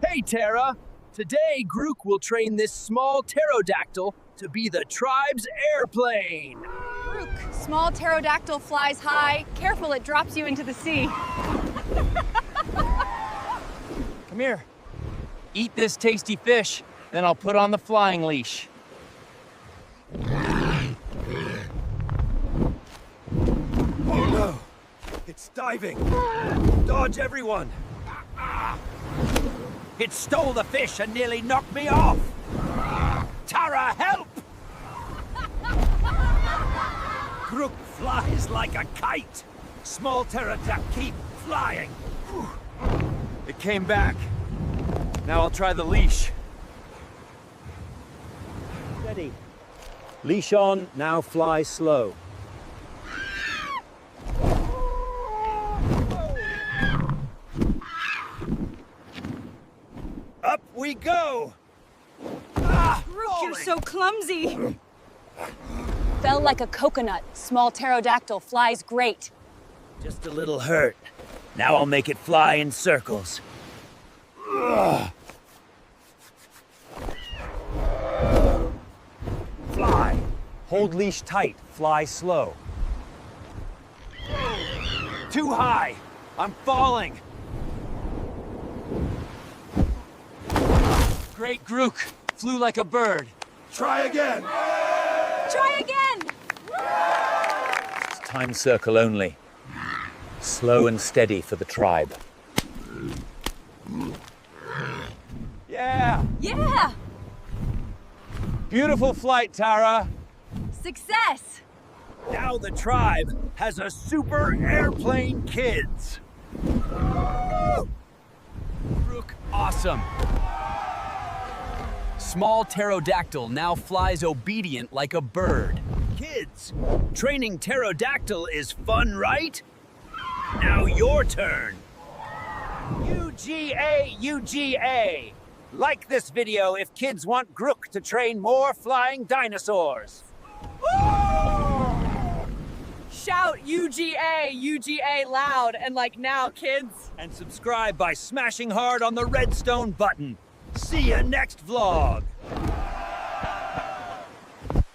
Hey, Tara! Today, Gruk will train this small pterodactyl to be the tribe's airplane. Gruk, small pterodactyl flies high. Careful, it drops you into the sea. Come here. Eat this tasty fish, then I'll put on the flying leash. Oh no! It's diving! Dodge, everyone! It stole the fish and nearly knocked me off! Tara, help! Gruk flies like a kite! Small pterodactyl, keep flying! It came back. Now I'll try the leash. Steady. Leash on, now fly slow. Up we go! Gruk, you're so clumsy. Fell like a coconut. Small pterodactyl flies great. Just a little hurt. Now I'll make it fly in circles. Fly. Hold leash tight. Fly slow. Too high. I'm falling. Great Gruk. Flew like a bird. Try again. Try again! Time circle only. Slow and steady for the tribe. Yeah! Yeah! Beautiful flight, Tara. Success! Now the tribe has a super airplane kids. Gruk, awesome. Small pterodactyl now flies obedient like a bird. Kids, training pterodactyl is fun, right? Now your turn. UGA, UGA. Like this video if kids want Gruk to train more flying dinosaurs. Shout UGA, UGA loud and like now, kids. And subscribe by smashing hard on the redstone button. See ya next vlog.